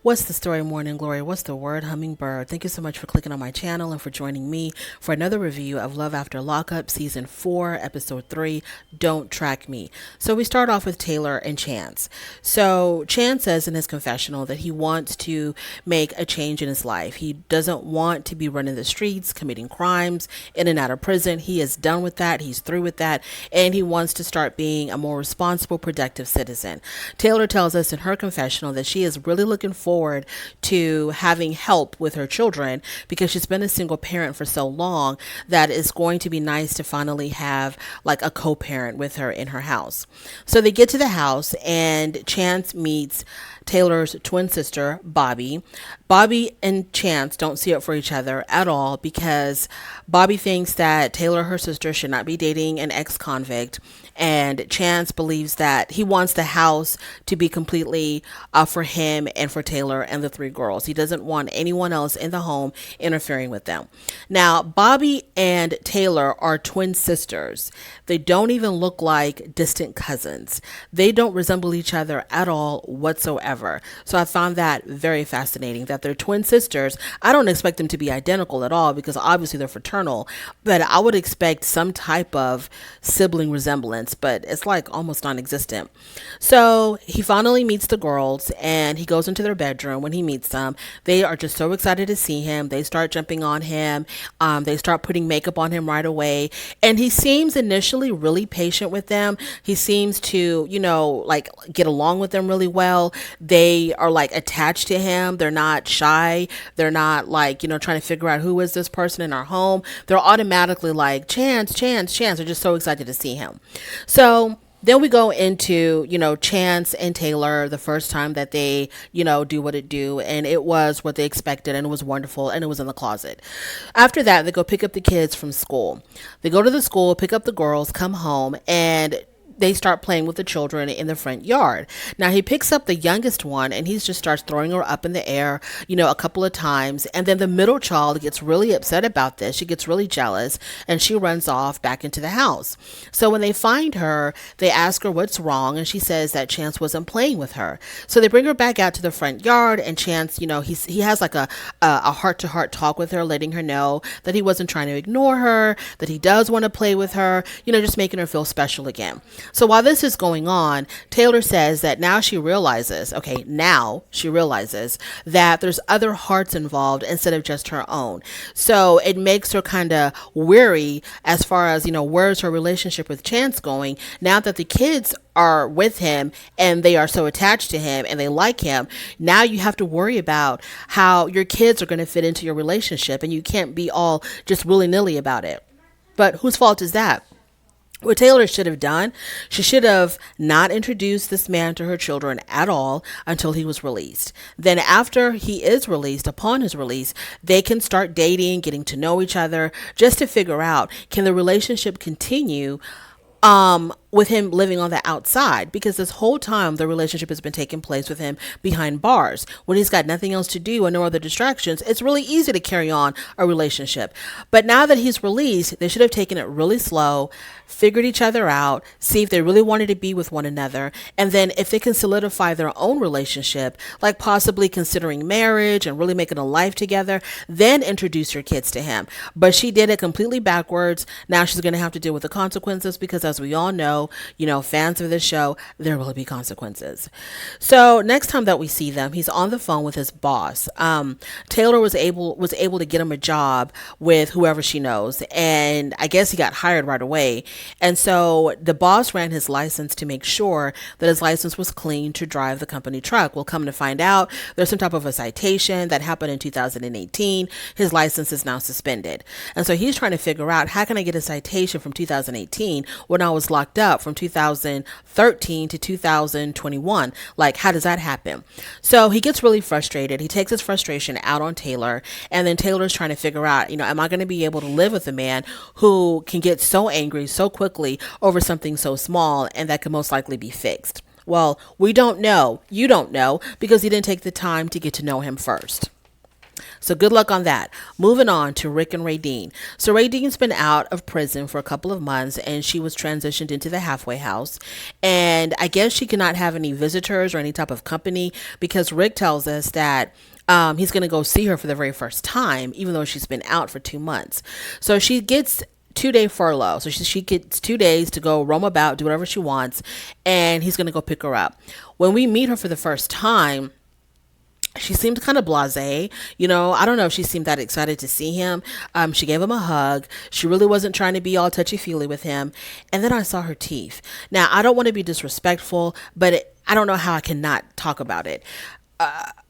What's the story, Morning Glory? What's the word, Hummingbird? Thank you so much for clicking on my channel and for joining me for another review of Love After Lockup, Season 4, Episode 3, Don't Track Me. So we start off with Taylor and Chance. So Chance says in his confessional that he wants to make a change in his life. He doesn't want to be running the streets, committing crimes, in and out of prison. He is done with that. He's through with that. And he wants to start being a more responsible, productive citizen. Taylor tells us in her confessional that she is really looking forward to having help with her children because she's been a single parent for so long that it's going to be nice to finally have like a co-parent with her in her house. So they get to the house and Chance meets Taylor's twin sister, Bobby. Bobby and Chance don't see it for each other at all because Bobby thinks that Taylor, her sister, should not be dating an ex-convict. And Chance believes that he wants the house to be completely for him and for Taylor and the three girls. He doesn't want anyone else in the home interfering with them. Now, Bobby and Taylor are twin sisters. They don't even look like distant cousins. They don't resemble each other at all whatsoever. So I found that very fascinating that they're twin sisters. I don't expect them to be identical at all because obviously they're fraternal, but I would expect some type of sibling resemblance, but it's like almost non-existent. So he finally meets the girls and he goes into their bedroom. When he meets them, they are just so excited to see him. They start jumping on him. They start putting makeup on him right away. And he seems initially really patient with them. He seems to, like get along with them really well. They are like attached to him. They're not shy. They're not like, trying to figure out who is this person in our home. They're automatically like, Chance, Chance, Chance. They're just so excited to see him. So then we go into, Chance and Taylor, the first time that they, do what it do. And it was what they expected and it was wonderful and it was in the closet. After that, they go pick up the kids from school. They go to the school, pick up the girls, come home, and they start playing with the children in the front yard. Now he picks up the youngest one and he just starts throwing her up in the air, a couple of times. And then the middle child gets really upset about this. She gets really jealous and she runs off back into the house. So when they find her, they ask her what's wrong. And she says that Chance wasn't playing with her. So they bring her back out to the front yard and Chance, he has like a heart to heart talk with her, letting her know that he wasn't trying to ignore her, that he does want to play with her, just making her feel special again. So while this is going on, Taylor says that now she realizes that there's other hearts involved instead of just her own. So it makes her kind of weary as far as, where's her relationship with Chance going now that the kids are with him and they are so attached to him and they like him. Now you have to worry about how your kids are going to fit into your relationship and you can't be all just willy-nilly about it. But whose fault is that? What Taylor should have done, she should have not introduced this man to her children at all until he was released. Then after he is released, upon his release, they can start dating, getting to know each other, just to figure out, can the relationship continue with him living on the outside, because this whole time the relationship has been taking place with him behind bars. When he's got nothing else to do and no other distractions, it's really easy to carry on a relationship. But now that he's released, they should have taken it really slow, figured each other out, see if they really wanted to be with one another, and then if they can solidify their own relationship, like possibly considering marriage and really making a life together, then introduce your kids to him. But she did it completely backwards. Now she's going to have to deal with the consequences because, as we all know, fans of this show, there will be consequences. So next time that we see them, he's on the phone with his boss. Taylor was able to get him a job with whoever she knows, and I guess he got hired right away. And so the boss ran his license to make sure that his license was clean to drive the company truck. We'll come to find out there's some type of a citation that happened in 2018. His license is now suspended. And so he's trying to figure out, how can I get a citation from 2018 when I was locked up from 2013 to 2021? Like, how does that happen? So he gets really frustrated. He takes his frustration out on Taylor, and then Taylor's trying to figure out, am I going to be able to live with a man who can get so angry so quickly over something so small and that could most likely be fixed? Well, we don't know. You don't know because you didn't take the time to get to know him first. So good luck on that. Moving on to Rick and Radine. So Radine's been out of prison for a couple of months and she was transitioned into the halfway house. And I guess she cannot have any visitors or any type of company because Rick tells us that he's going to go see her for the very first time, even though she's been out for 2 months. So she gets 2 day furlough. So she gets 2 days to go roam about, do whatever she wants, and he's going to go pick her up. When we meet her for the first time, she seemed kind of blasé. I don't know if she seemed that excited to see him. She gave him a hug. She really wasn't trying to be all touchy-feely with him. And then I saw her teeth. Now, I don't want to be disrespectful, but I don't know how I cannot talk about it.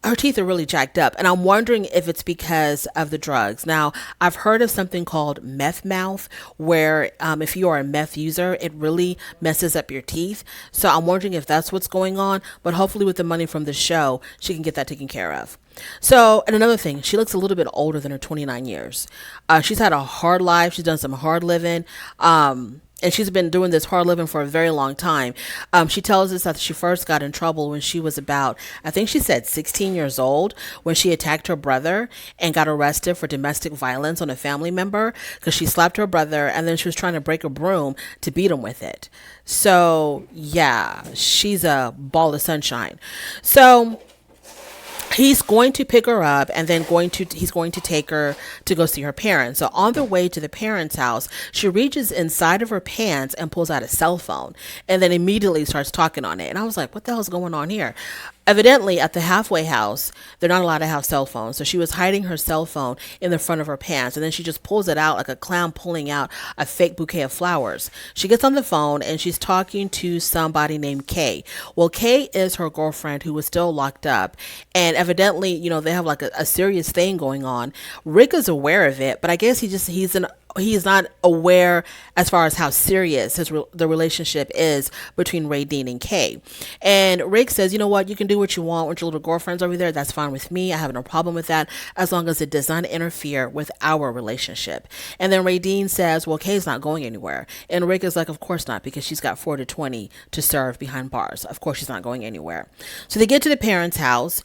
Her teeth are really jacked up, and I'm wondering if it's because of the drugs. Now, I've heard of something called meth mouth, where if you are a meth user, it really messes up your teeth. So I'm wondering if that's what's going on, but hopefully with the money from the show, she can get that taken care of. So, and another thing, she looks a little bit older than her 29 years. She's had a hard life. She's done some hard living. And she's been doing this hard living for a very long time. She tells us that she first got in trouble when she was about, I think she said 16 years old, when she attacked her brother and got arrested for domestic violence on a family member because she slapped her brother and then she was trying to break a broom to beat him with it. So, yeah, she's a ball of sunshine. So he's going to pick her up and then he's going to take her to go see her parents. So on the way to the parents' house, she reaches inside of her pants and pulls out a cell phone and then immediately starts talking on it. And I was like, what the hell's going on here? Evidently, at the halfway house, they're not allowed to have cell phones. So she was hiding her cell phone in the front of her pants. And then she just pulls it out like a clown pulling out a fake bouquet of flowers. She gets on the phone and she's talking to somebody named Kay. Well, Kay is her girlfriend who was still locked up. And evidently, they have like a serious thing going on. Rick is aware of it, but I guess he's not aware as far as how serious the relationship is between Ray Dean and Kay. And Rick says, you know what, you can do what you want with your little girlfriends over there. That's fine with me. I have no problem with that as long as it does not interfere with our relationship. And then Ray Dean says, well, Kay's not going anywhere. And Rick is like, of course not, because she's got 4 to 20 to serve behind bars. Of course she's not going anywhere. So they get to the parents' house.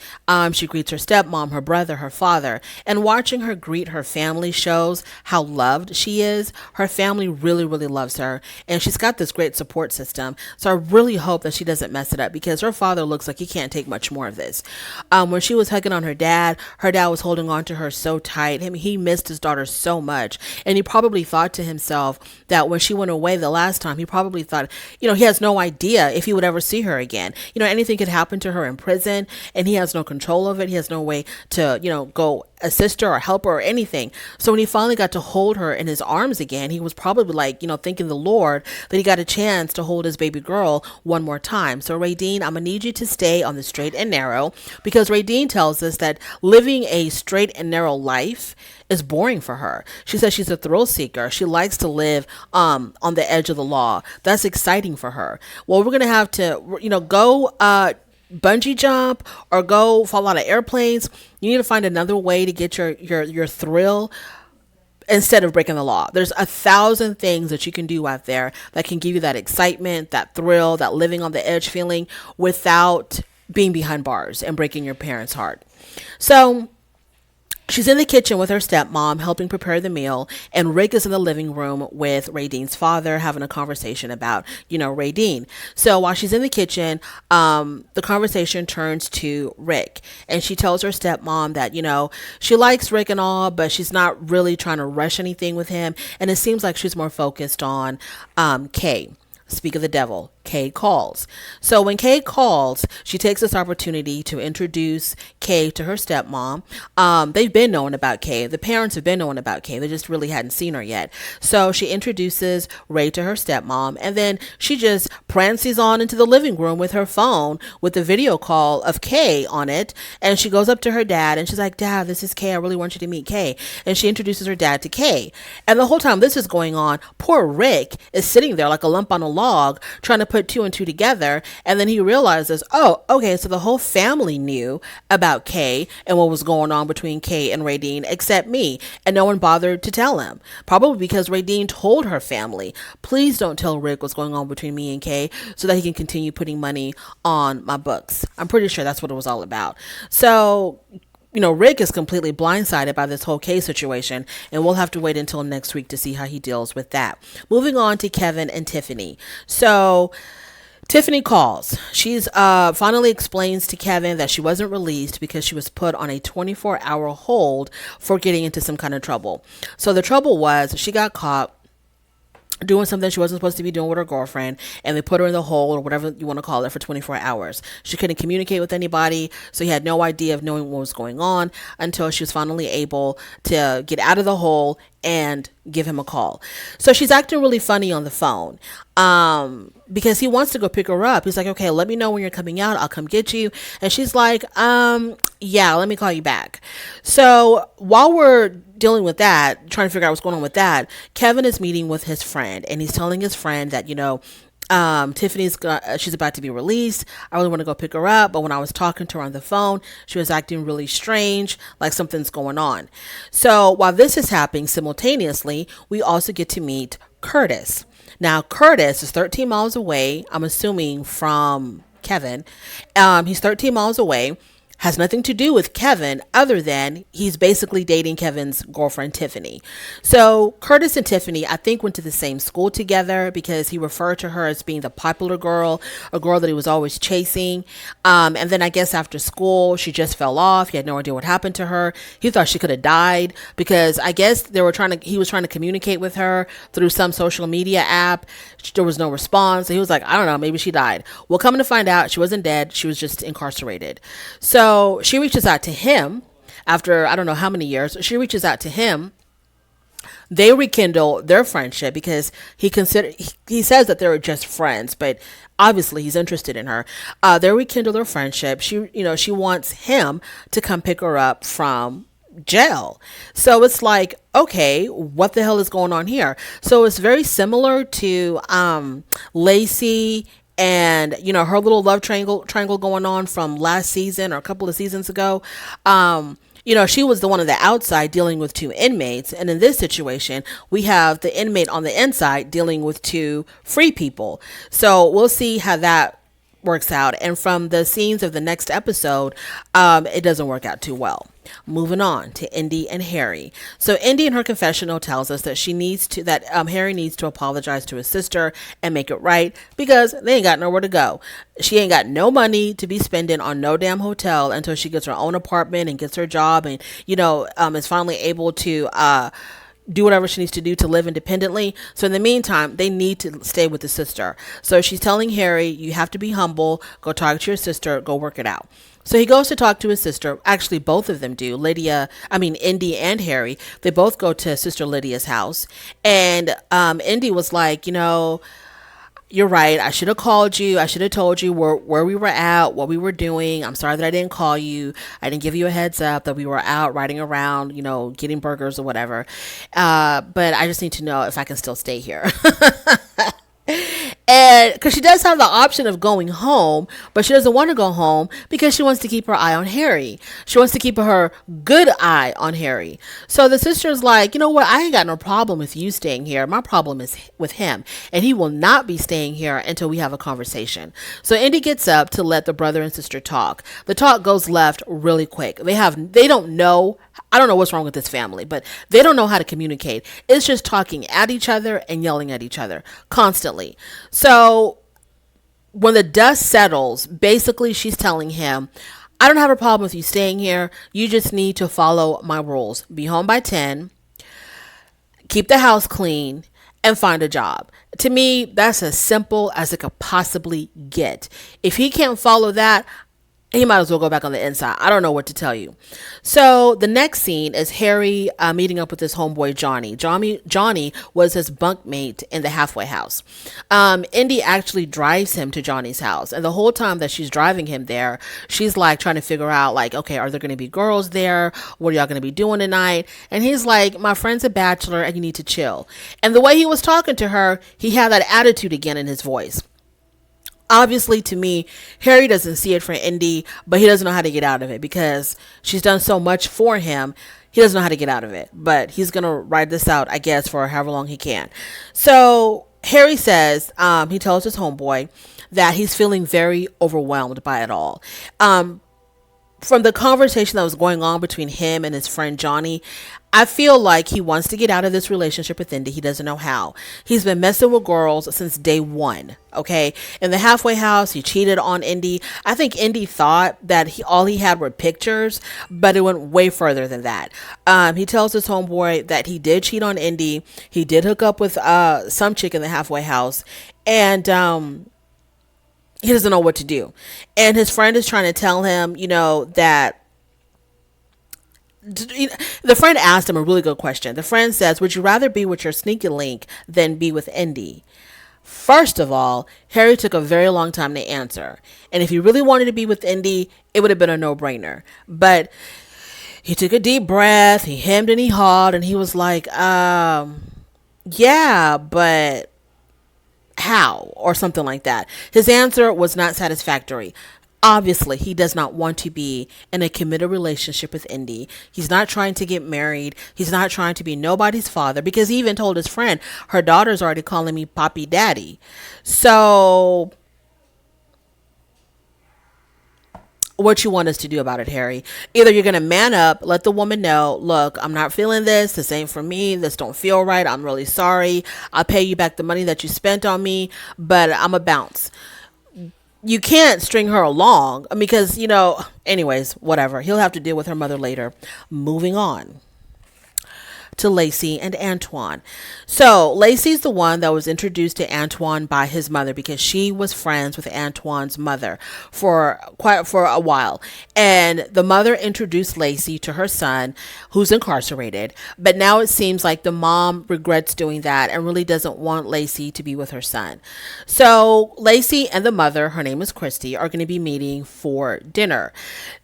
She greets her stepmom, her brother, her father, and watching her greet her family shows how loved she is. Her family really, really loves her, and she's got this great support system. So I really hope that she doesn't mess it up because her father looks like he can't take much more of this. When she was hugging on her dad was holding on to her so tight. He missed his daughter so much, and he probably thought to himself that when she went away the last time, he probably thought, he has no idea if he would ever see her again. Anything could happen to her in prison, and he has no control of it. He has no way to, go assist her or help her or anything. So when he finally got to hold her in his arms again, he was probably like, thanking the Lord that he got a chance to hold his baby girl one more time. So Ray Dean, I'm gonna need you to stay on the straight and narrow, because Ray Dean tells us that living a straight and narrow life is boring for her. She says she's a thrill seeker. She likes to live on the edge of the law. That's exciting for her. Well, we're gonna have to, go bungee jump or go fall out of airplanes. You need to find another way to get your thrill instead of breaking the law. There's 1,000 things that you can do out there that can give you that excitement, that thrill, that living on the edge feeling without being behind bars and breaking your parents' heart. So she's in the kitchen with her stepmom helping prepare the meal, and Rick is in the living room with Ray Dean's father having a conversation about, Ray Dean. So while she's in the kitchen, the conversation turns to Rick, and she tells her stepmom that, she likes Rick and all, but she's not really trying to rush anything with him, and it seems like she's more focused on Kay. Speak of the devil, Kay calls. So when Kay calls, she takes this opportunity to introduce Kay to her stepmom. They've been knowing about Kay. The parents have been knowing about Kay. They just really hadn't seen her yet. So she introduces Ray to her stepmom, and then she just prances on into the living room with her phone with the video call of Kay on it. And she goes up to her dad and she's like, Dad, this is Kay. I really want you to meet Kay. And she introduces her dad to Kay. And the whole time this is going on, poor Rick is sitting there like a lump on a log trying to put 2 and 2 together, and then he realizes, oh, okay, so the whole family knew about Kay and what was going on between Kay and Ray Dean except me, and no one bothered to tell him, probably because Ray Dean told her family, please don't tell Rick what's going on between me and Kay so that he can continue putting money on my books. I'm pretty sure that's what it was all about. So Rick is completely blindsided by this whole case situation, and we'll have to wait until next week to see how he deals with that. Moving on to Kevin and Tiffany. So Tiffany calls. She's finally explains to Kevin that she wasn't released because she was put on a 24-hour hold for getting into some kind of trouble. So the trouble was she got caught doing something she wasn't supposed to be doing with her girlfriend, and they put her in the hole or whatever you want to call it for 24 hours. She couldn't communicate with anybody, so he had no idea of knowing what was going on until she was finally able to get out of the hole and give him a call. So she's acting really funny on the phone because he wants to go pick her up. He's like, okay, let me know when you're coming out, I'll come get you. And she's like, yeah, let me call you back. So while we're dealing with that, trying to figure out what's going on with that, Kevin is meeting with his friend, and he's telling his friend that, she's about to be released. I really want to go pick her up, but when I was talking to her on the phone, she was acting really strange, like something's going on. So while this is happening simultaneously, we also get to meet Curtis. Now, Curtis is 13 miles away, I'm assuming, from Kevin. He's 13 miles away. Has nothing to do with Kevin other than he's basically dating Kevin's girlfriend, Tiffany. So Curtis and Tiffany, I think, went to the same school together because he referred to her as being the popular girl, a girl that he was always chasing. And then I guess after school, she just fell off. He had no idea what happened to her. He thought she could have died because I guess he was trying to communicate with her through some social media app. There was no response. So he was like, I don't know, maybe she died. Well, coming to find out, she wasn't dead. She was just incarcerated. So she reaches out to him after I don't know how many years. She reaches out to him. They rekindle their friendship because he says that they were just friends, but obviously he's interested in her. They rekindle their friendship. She wants him to come pick her up from jail. So it's like, okay, what the hell is going on here? So it's very similar to Lacey and her little love triangle going on from last season or a couple of seasons ago. She was the one on the outside dealing with two inmates, and in this situation we have the inmate on the inside dealing with two free people. So we'll see how that works out. And from the scenes of the next episode, it doesn't work out too well. Moving on to Indy and Harry. So Indy in her confessional tells us that Harry needs to apologize to his sister and make it right because they ain't got nowhere to go. She ain't got no money to be spending on no damn hotel until she gets her own apartment and gets her job and is finally able to do whatever she needs to do to live independently. So in the meantime, they need to stay with the sister. So she's telling Harry, you have to be humble, go talk to your sister, go work it out. So he goes to talk to his sister. Actually, both of them do. Indy and Harry, they both go to Sister Lydia's house. And Indy was like, you're right. I should have called you. I should have told you where we were at, what we were doing. I'm sorry that I didn't call you. I didn't give you a heads up that we were out riding around, getting burgers or whatever. But I just need to know if I can still stay here. And because she does have the option of going home, but she doesn't want to go home because she wants to keep her eye on Harry. She wants to keep her good eye on Harry. So the sister's like, you know what? I ain't got no problem with you staying here. My problem is with him, and he will not be staying here until we have a conversation. So Indy gets up to let the brother and sister talk. The talk goes left really quick. They don't know. I don't know what's wrong with this family, but they don't know how to communicate. It's just talking at each other and yelling at each other constantly. So when the dust settles, basically she's telling him, I don't have a problem with you staying here. You just need to follow my rules. Be home by 10, keep the house clean, and find a job. To me, that's as simple as it could possibly get. If he can't follow that, he might as well go back on the inside. I don't know what to tell you. So the next scene is Harry meeting up with his homeboy Johnny. Johnny was his bunkmate in the halfway house. Indy actually drives him to Johnny's house. And the whole time that she's driving him there, she's like trying to figure out like, okay, are there going to be girls there? What are y'all going to be doing tonight? And he's like, my friend's a bachelor and you need to chill. And the way he was talking to her, he had that attitude again in his voice. Obviously, to me, Harry doesn't see it for Indy, but he doesn't know how to get out of it because she's done so much for him. He doesn't know how to get out of it, but he's going to ride this out, I guess, for however long he can. So Harry says, he tells his homeboy that he's feeling very overwhelmed by it all. from the conversation that was going on between him and his friend Johnny, I feel like he wants to get out of this relationship with Indy. He doesn't know how. He's been messing with girls since day one. Okay. In the halfway house, he cheated on Indy. I think Indy thought that all he had were pictures, but it went way further than that. He tells his homeboy that he did cheat on Indy. He did hook up with some chick in the halfway house, and he doesn't know what to do. And his friend is trying to tell him, that the friend asked him a really good question. The friend says, would you rather be with your sneaky link than be with Indy? First of all, Harry took a very long time to answer. And if he really wanted to be with Indy, it would have been a no-brainer. But he took a deep breath, he hemmed and he hawed, and he was like, yeah, but how? Or something like that. His answer was not satisfactory. Obviously, he does not want to be in a committed relationship with Indy. He's not trying to get married. He's not trying to be nobody's father, because he even told his friend, her daughter's already calling me Poppy Daddy. So what you want us to do about it, Harry? Either you're going to man up, let the woman know, look, I'm not feeling this. This ain't for me. This don't feel right. I'm really sorry. I'll pay you back the money that you spent on me, but I'm a bounce. You can't string her along because, anyways, whatever. He'll have to deal with her mother later. Moving on to Lacey and Antoine. So Lacey's the one that was introduced to Antoine by his mother, because she was friends with Antoine's mother for a while. And the mother introduced Lacey to her son, who's incarcerated. But now it seems like the mom regrets doing that and really doesn't want Lacey to be with her son. So Lacey and the mother, her name is Christy, are going to be meeting for dinner.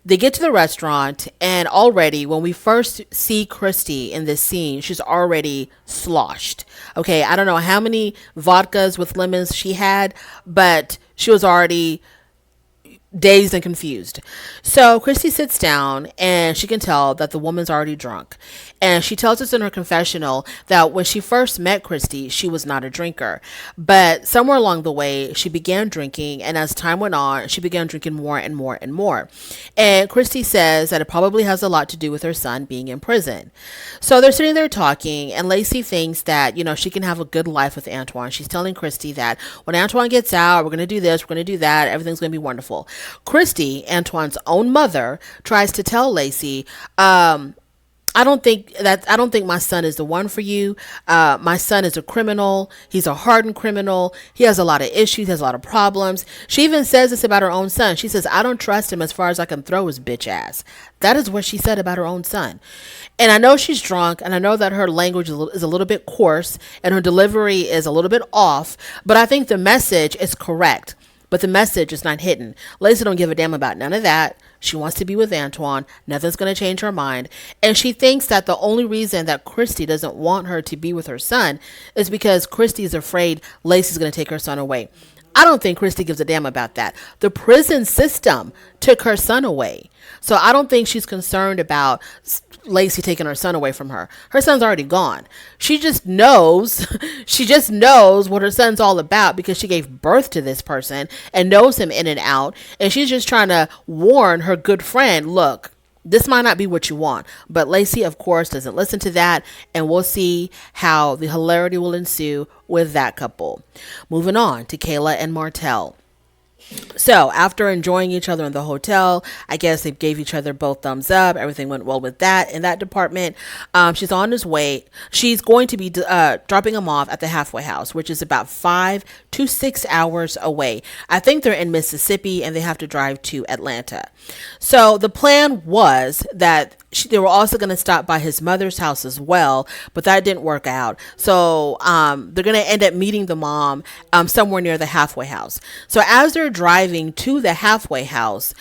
They get to the restaurant, and already when we first see Christy in this scene, she's already sloshed. Okay, I don't know how many vodkas with lemons she had, but she was already dazed and confused. So Christy sits down, and she can tell that the woman's already drunk. And she tells us in her confessional that when she first met Christy, she was not a drinker. But somewhere along the way, she began drinking. And as time went on, she began drinking more and more and more. And Christy says that it probably has a lot to do with her son being in prison. So they're sitting there talking, and Lacey thinks that, she can have a good life with Antoine. She's telling Christy that when Antoine gets out, we're going to do this, we're going to do that. Everything's going to be wonderful. Christy, Antoine's own mother, tries to tell Lacey, I don't think my son is the one for you. My son is a criminal. He's a hardened criminal. He has a lot of issues, has a lot of problems. She even says this about her own son. She says, I don't trust him as far as I can throw his bitch ass. That is what she said about her own son. And I know she's drunk, and I know that her language is a little bit coarse and her delivery is a little bit off, but I think the message is correct. But the message is not hidden. Lacey don't give a damn about none of that. She wants to be with Antoine. Nothing's going to change her mind. And she thinks that the only reason that Christy doesn't want her to be with her son is because Christy is afraid Lacey's going to take her son away. I don't think Christy gives a damn about that. The prison system took her son away. So I don't think she's concerned about Lacey taking her son away from her. Her son's already gone. She just knows what her son's all about because she gave birth to this person and knows him in and out. And she's just trying to warn her good friend, look, this might not be what you want. But Lacey, of course, doesn't listen to that. And we'll see how the hilarity will ensue with that couple. Moving on to Kayla and Martell. So after enjoying each other in the hotel, I guess they gave each other both thumbs up. Everything went well with that in that department. She's on his way. She's going to be dropping him off at the halfway house, which is about 5 to 6 hours away. I think they're in Mississippi and they have to drive to Atlanta. So the plan was that they were also going to stop by his mother's house as well, but that didn't work out. So they're going to end up meeting the mom somewhere near the halfway house. So as they're driving to the halfway house,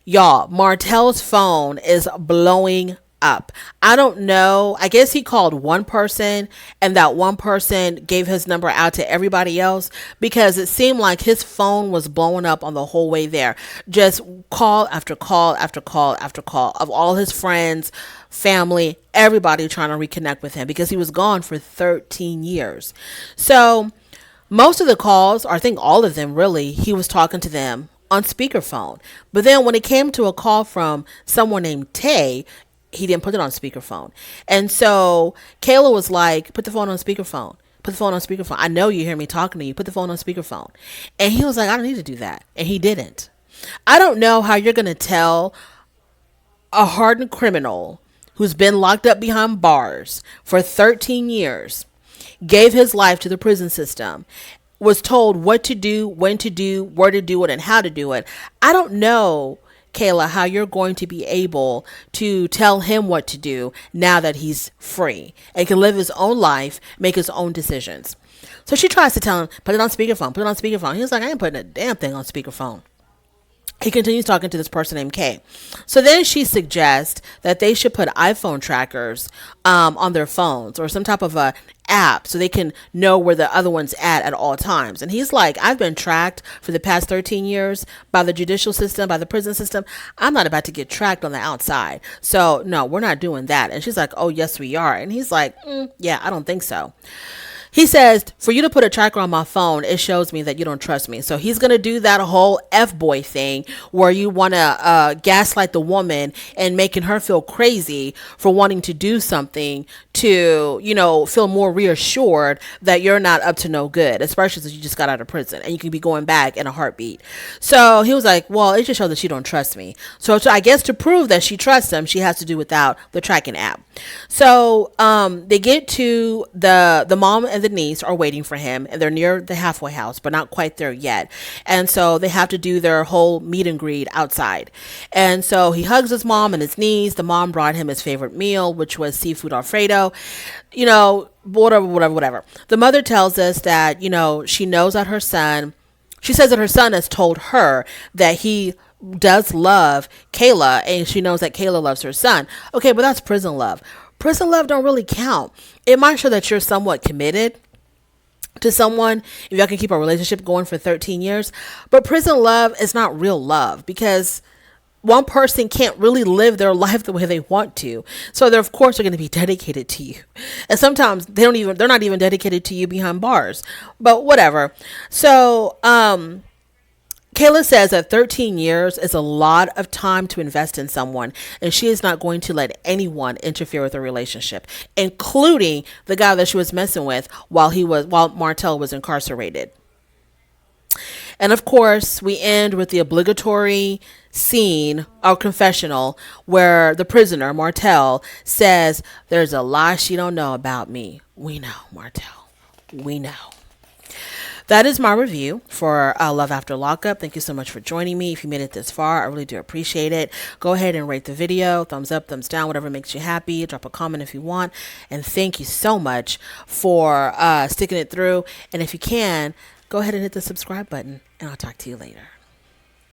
y'all, Martell's phone is blowing up. I don't know. I guess he called one person and that one person gave his number out to everybody else, because it seemed like his phone was blowing up on the whole way there. Just call after call after call after call of all his friends, family, everybody trying to reconnect with him because he was gone for 13 years. So most of the calls, or I think all of them really, he was talking to them on speakerphone. But then when it came to a call from someone named Tay, he didn't put it on speakerphone. And so Kayla was like, put the phone on speakerphone. Put the phone on speakerphone. I know you hear me talking to you. Put the phone on speakerphone. And he was like, I don't need to do that. And he didn't. I don't know how you're going to tell a hardened criminal who's been locked up behind bars for 13 years, gave his life to the prison system, was told what to do, when to do, where to do it, and how to do it. I don't know, Kayla, how you're going to be able to tell him what to do now that he's free and can live his own life, make his own decisions. So she tries to tell him, put it on speakerphone, put it on speakerphone. He was like, I ain't putting a damn thing on speakerphone. He continues talking to this person named Kay. So then she suggests that they should put iPhone trackers on their phones or some type of a app so they can know where the other one's at all times. And he's like, I've been tracked for the past 13 years by the judicial system, by the prison system. I'm not about to get tracked on the outside. So no, we're not doing that. And she's like, oh, yes, we are. And he's like, yeah, I don't think so. He says, for you to put a tracker on my phone, it shows me that you don't trust me. So he's going to do that whole F-boy thing where you want to gaslight the woman and making her feel crazy for wanting to do something to, feel more reassured that you're not up to no good, especially since you just got out of prison and you can be going back in a heartbeat. So he was like, well, it just shows that you don't trust me. So I guess to prove that she trusts him, she has to do without the tracking app. So they get to the mom and the niece are waiting for him, and they're near the halfway house, but not quite there yet. And so they have to do their whole meet and greet outside. And so he hugs his mom and his niece. The mom brought him his favorite meal, which was seafood Alfredo. Whatever. The mother tells us that, she knows that she says that her son has told her that he does love Kayla, and she knows that Kayla loves her son. Okay, but that's prison love. Prison love don't really count. It might show that you're somewhat committed to someone if y'all can keep a relationship going for 13 years. But prison love is not real love because one person can't really live their life the way they want to. So they're, of course, they're going to be dedicated to you. And sometimes they're not even dedicated to you behind bars, but whatever. So, Kayla says that 13 years is a lot of time to invest in someone, and she is not going to let anyone interfere with her relationship, including the guy that she was messing with while Martell was incarcerated. And of course, we end with the obligatory scene or confessional where the prisoner, Martell, says, there's a lot she don't know about me. We know, Martell. We know. That is my review for Love After Lockup. Thank you so much for joining me. If you made it this far, I really do appreciate it. Go ahead and rate the video. Thumbs up, thumbs down, whatever makes you happy. Drop a comment if you want. And thank you so much for sticking it through. And if you can, go ahead and hit the subscribe button. And I'll talk to you later.